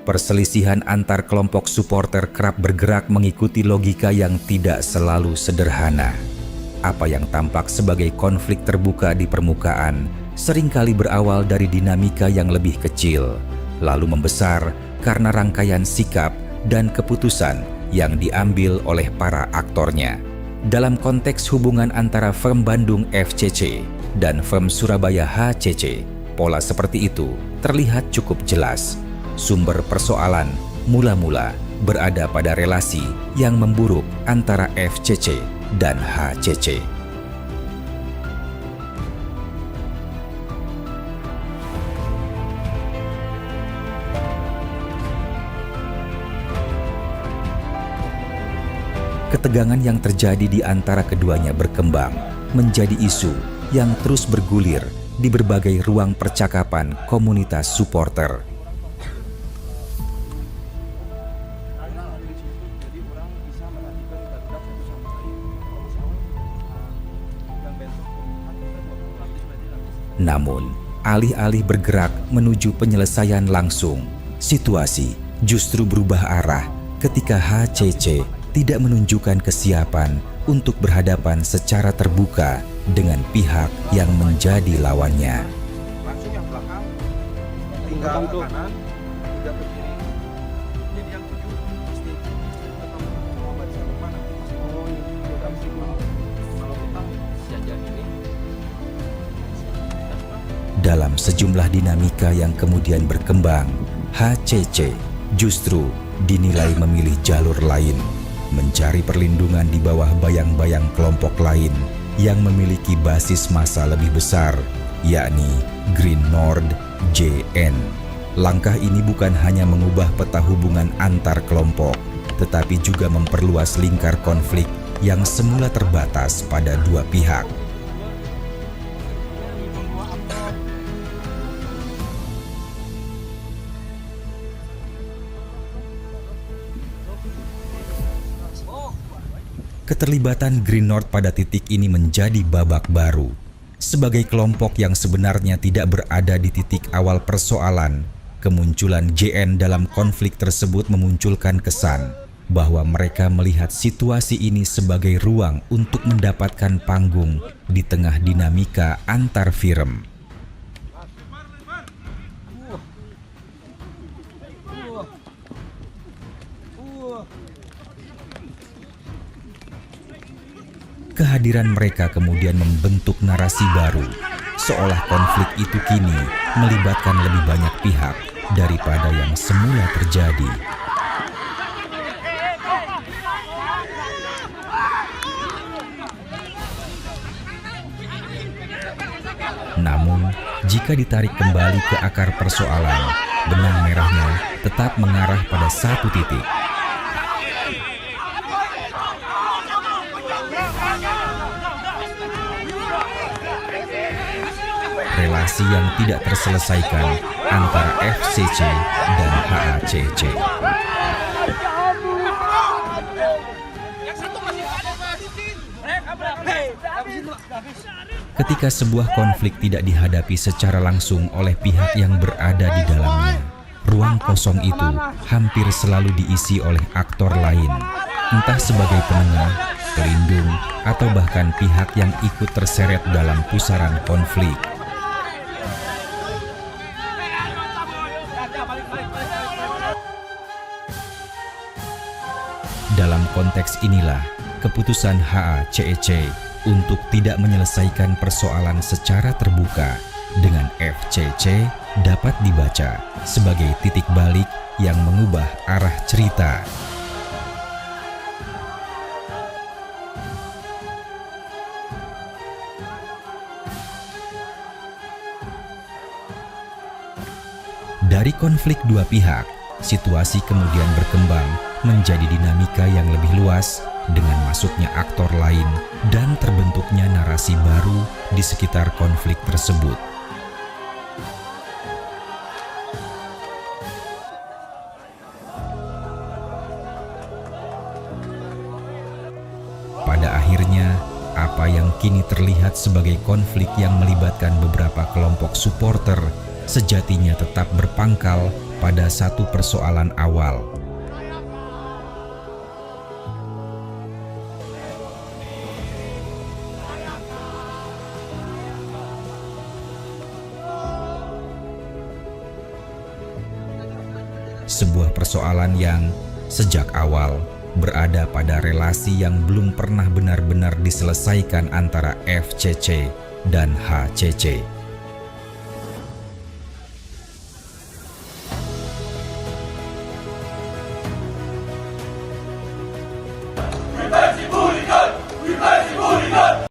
Perselisihan antar kelompok supporter kerap bergerak mengikuti logika yang tidak selalu sederhana. Apa yang tampak sebagai konflik terbuka di permukaan seringkali berawal dari dinamika yang lebih kecil, lalu membesar karena rangkaian sikap dan keputusan yang diambil oleh para aktornya. Dalam konteks hubungan antara firm Bandung FCC dan firm Surabaya HCC, pola seperti itu terlihat cukup jelas. Sumber persoalan mula-mula berada pada relasi yang memburuk antara FCC dan HCC. Ketegangan yang terjadi di antara keduanya berkembang menjadi isu yang terus bergulir di berbagai ruang percakapan komunitas supporter. Namun, alih-alih bergerak menuju penyelesaian langsung, situasi justru berubah arah ketika HCC tidak menunjukkan kesiapan untuk berhadapan secara terbuka dengan pihak yang menjadi lawannya. Langsung yang belakang, tinggal ke kanan, tinggal ke kiri. Jadi yang 7 pasti coba di satu mana? Oh, ini juga mesti kalau kita jajan ini. Dalam sejumlah dinamika yang kemudian berkembang, HCC justru dinilai memilih jalur lain, mencari perlindungan di bawah bayang-bayang kelompok lain yang memiliki basis massa lebih besar, yakni Green Nord JN. Langkah ini bukan hanya mengubah peta hubungan antar kelompok, tetapi juga memperluas lingkar konflik yang semula terbatas pada dua pihak. Keterlibatan Green Nord pada titik ini menjadi babak baru. Sebagai kelompok yang sebenarnya tidak berada di titik awal persoalan, kemunculan JN dalam konflik tersebut memunculkan kesan bahwa mereka melihat situasi ini sebagai ruang untuk mendapatkan panggung di tengah dinamika antar firm. Kehadiran mereka kemudian membentuk narasi baru, seolah konflik itu kini melibatkan lebih banyak pihak daripada yang semula terjadi. Namun, jika ditarik kembali ke akar persoalan, benang merahnya tetap mengarah pada satu titik. Relasi yang tidak terselesaikan antara FCC dan HCC. Ketika sebuah konflik tidak dihadapi secara langsung oleh pihak yang berada di dalamnya, ruang kosong itu hampir selalu diisi oleh aktor lain, entah sebagai penengah, pelindung, atau bahkan pihak yang ikut terseret dalam pusaran konflik. Dalam konteks inilah, keputusan HCC untuk tidak menyelesaikan persoalan secara terbuka dengan FCC dapat dibaca sebagai titik balik yang mengubah arah cerita. Dari konflik dua pihak, situasi kemudian berkembang menjadi dinamika yang lebih luas dengan masuknya aktor lain dan terbentuknya narasi baru di sekitar konflik tersebut. Pada akhirnya, apa yang kini terlihat sebagai konflik yang melibatkan beberapa kelompok supporter sejatinya tetap berpangkal pada satu persoalan awal. Sebuah persoalan yang sejak awal berada pada relasi yang belum pernah benar-benar diselesaikan antara FCC dan HCC.